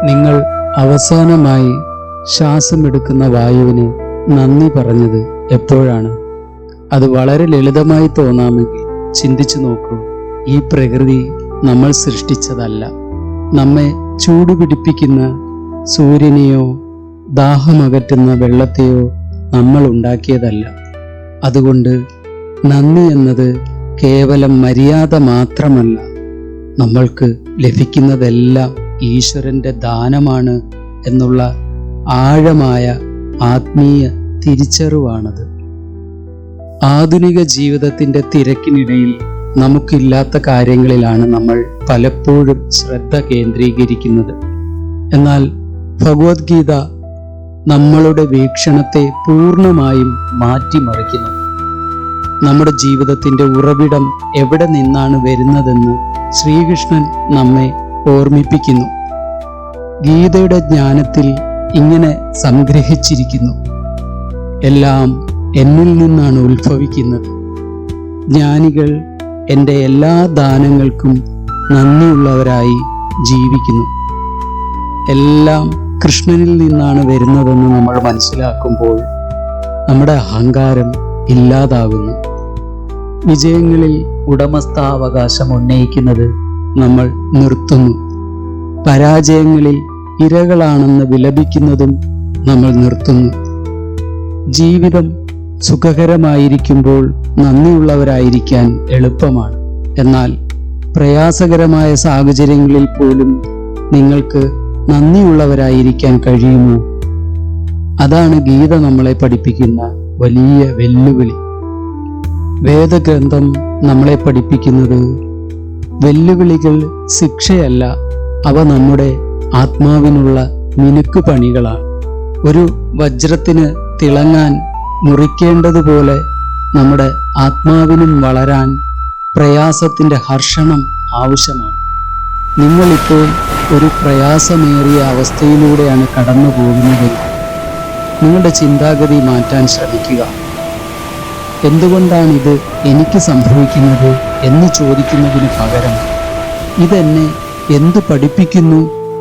നിങ്ങൾ അവസാനമായി ശ്വാസമെടുക്കുന്ന വായുവിന് നന്ദി പറഞ്ഞത് എപ്പോഴാണ്? അത് വളരെ ലളിതമായി തോന്നാമെങ്കിൽ ചിന്തിച്ചു നോക്കൂ. ഈ പ്രകൃതി നമ്മൾ സൃഷ്ടിച്ചതല്ല. നമ്മെ ചൂടുപിടിപ്പിക്കുന്ന സൂര്യനെയോ ദാഹമകറ്റുന്ന വെള്ളത്തെയോ നമ്മൾ ഉണ്ടാക്കിയതല്ല. അതുകൊണ്ട് നന്ദി എന്നത് കേവലം മര്യാദ മാത്രമല്ല, നമ്മൾക്ക് ലഭിക്കുന്നതെല്ലാം ഈശ്വരന്റെ ദാനമാണ് എന്നുള്ള ആഴമായ ആത്മീയ തിരിച്ചറിവാണത്. ആധുനിക ജീവിതത്തിന്റെ തിരക്കിനിടയിൽ നമുക്കില്ലാത്ത കാര്യങ്ങളിലാണ് നമ്മൾ പലപ്പോഴും ശ്രദ്ധ കേന്ദ്രീകരിക്കുന്നത്. എന്നാൽ ഭഗവത്ഗീത നമ്മളുടെ വീക്ഷണത്തെ പൂർണ്ണമായും മാറ്റിമറിക്കുന്നു. നമ്മുടെ ജീവിതത്തിന്റെ ഉറവിടം എവിടെ നിന്നാണ് വരുന്നതെന്ന് ശ്രീകൃഷ്ണൻ നമ്മെ ഓർമ്മിപ്പിക്കുന്നു. ഗീതയുടെ ജ്ഞാനത്തിൽ ഇങ്ങനെ സംഗ്രഹിച്ചിരിക്കുന്നു: എല്ലാം എന്നിൽ നിന്നാണ് ഉത്ഭവിക്കുന്നത്. ജ്ഞാനികൾ എൻ്റെ എല്ലാ ദാനങ്ങൾക്കും നന്ദിയുള്ളവരായി ജീവിക്കുന്നു. എല്ലാം കൃഷ്ണനിൽ നിന്നാണ് വരുന്നതെന്ന് നമ്മൾ മനസ്സിലാക്കുമ്പോൾ നമ്മുടെ അഹങ്കാരം ഇല്ലാതാകുന്നു. വിജയങ്ങളിൽ ഉടമസ്ഥാവകാശം ഉന്നയിക്കുന്നത് നമ്മൾ നിർത്തുന്നു. പരാജയങ്ങളിൽ ഇരകളാണെന്ന് വിലപിക്കുന്നതും നമ്മൾ നിർത്തുന്നു. ജീവിതം സുഖകരമായിരിക്കുമ്പോൾ നന്ദിയുള്ളവരായിരിക്കാൻ എളുപ്പമാണ്. എന്നാൽ പ്രയാസകരമായ സാഹചര്യങ്ങളിൽ പോലും നിങ്ങൾക്ക് നന്ദിയുള്ളവരായിരിക്കാൻ കഴിയുമോ? അതാണ് ഗീത നമ്മളെ പഠിപ്പിക്കുന്ന വലിയ വെല്ലുവിളി. വേദഗ്രന്ഥം നമ്മളെ പഠിപ്പിക്കുന്നത് വെല്ലുവിളികൾ ശിക്ഷയല്ല, അവ നമ്മുടെ ആത്മാവിനുള്ള മിനുക്കുപണികളാണ്. ഒരു വജ്രത്തിന് തിളങ്ങാൻ മുറിക്കേണ്ടതുപോലെ നമ്മുടെ ആത്മാവിനും വളരാൻ പ്രയാസത്തിന്റെ ഹർഷണം ആവശ്യമാണ്. നിങ്ങളിപ്പോൾ ഒരു പ്രയാസമേറിയ അവസ്ഥയിലൂടെയാണ് കടന്നു പോകുന്നതെങ്കിൽ നിങ്ങളുടെ ചിന്താഗതി മാറ്റാൻ ശ്രമിക്കുക. എന്തുകൊണ്ടാണിത് എനിക്ക് സംഭവിക്കുന്നത് എന്ന് ചോദിക്കുന്നതിന് പകരം ഇതെന്നെ എന്ത് പഠിപ്പിക്കുന്നു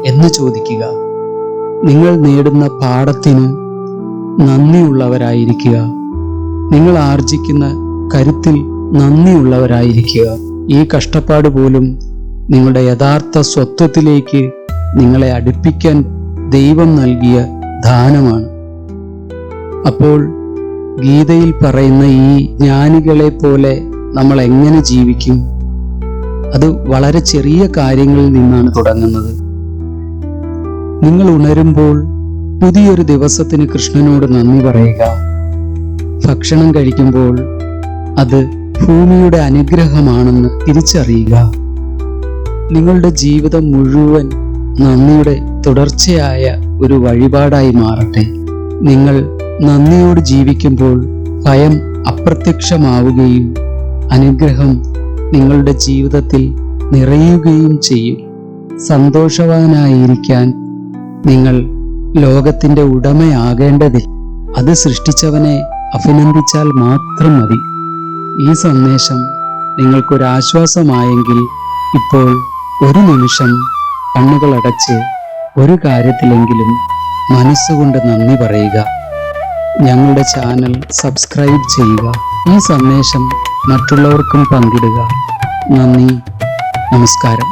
എന്ന് ചോദിക്കുക. നിങ്ങൾ നേടുന്ന പാഠത്തിന് നന്ദിയുള്ളവരായിരിക്കുക. നിങ്ങൾ ആർജിക്കുന്ന കരുത്തിൽ നന്ദിയുള്ളവരായിരിക്കുക. ഈ കഷ്ടപ്പാട് പോലും നിങ്ങളുടെ യഥാർത്ഥ സ്വത്വത്തിലേക്ക് നിങ്ങളെ അടുപ്പിക്കാൻ ദൈവം നൽകിയ ദാനമാണ്. അപ്പോൾ ഗീതയിൽ പറയുന്ന ഈ ജ്ഞാനികളെ പോലെ നമ്മൾ എങ്ങനെ ജീവിക്കും? അത് വളരെ ചെറിയ കാര്യങ്ങളിൽ നിന്നാണ് തുടങ്ങുന്നത്. നിങ്ങൾ ഉണരുമ്പോൾ പുതിയൊരു ദിവസത്തിന് കൃഷ്ണനോട് നന്ദി പറയുക. ഭക്ഷണം കഴിക്കുമ്പോൾ അത് ഭൂമിയുടെ അനുഗ്രഹമാണെന്ന് തിരിച്ചറിയുക. നിങ്ങളുടെ ജീവിതം മുഴുവൻ നന്ദിയുടെ തുടർച്ചയായ ഒരു വഴിപാടായി മാറട്ടെ. നിങ്ങൾ നന്ദിയോട് ജീവിക്കുമ്പോൾ ഭയം അപ്രത്യക്ഷമാവുകയും അനുഗ്രഹം നിങ്ങളുടെ ജീവിതത്തിൽ നിറയുകയും ചെയ്യും. സന്തോഷവാനായിരിക്കാൻ നിങ്ങൾ ലോകത്തിന്റെ ഉടമയാകേണ്ടതില്ല. അത് സൃഷ്ടിച്ചവനെ അഭിനന്ദിച്ചാൽ മാത്രം മതി. ഈ സന്ദേശം നിങ്ങൾക്കൊരാശ്വാസമായെങ്കിൽ ഇപ്പോൾ ഒരു നിമിഷം കണ്ണുകളടച്ച് ഒരു കാര്യത്തിലെങ്കിലും മനസ്സുകൊണ്ട് നന്ദി പറയുക. ഞങ്ങളുടെ ചാനൽ സബ്സ്ക്രൈബ് ചെയ്യുക. ഈ സന്ദേശം മറ്റുള്ളവർക്കും പങ്കിടുക. നന്ദി, നമസ്കാരം.